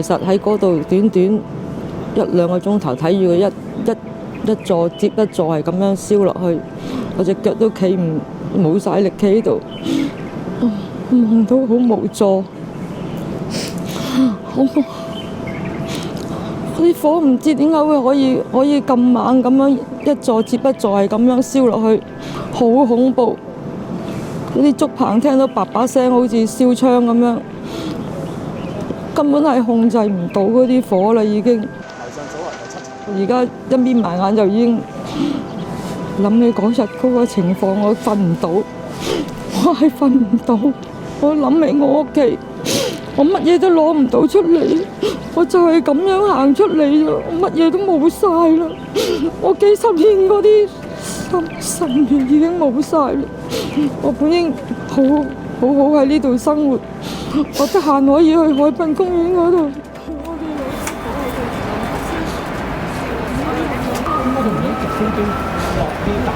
其實喺嗰度短短1、2個鐘頭，睇住佢一座接一座係咁樣燒落去，我隻腳都企唔冇晒力企喺度，望到好無助。嗰啲火唔知點解會可以咁猛咁樣一座接一座係咁樣燒落去，好恐怖。嗰啲竹棚聽到叭叭聲，好似燒槍咁樣，根本係控制唔到嗰啲火啦，已經。而家一眯埋眼就已經諗起嗰日嗰個情況，我瞓唔到，我係瞓唔到。我諗起我屋企，我乜嘢都攞唔到出嚟，我就係咁樣行出嚟啫，我乜嘢都冇晒啦。我幾十年嗰啲心血已經冇晒啦。我本應好喺呢度生活，我得閒可以去海濱公園嗰度。飛機落啲彈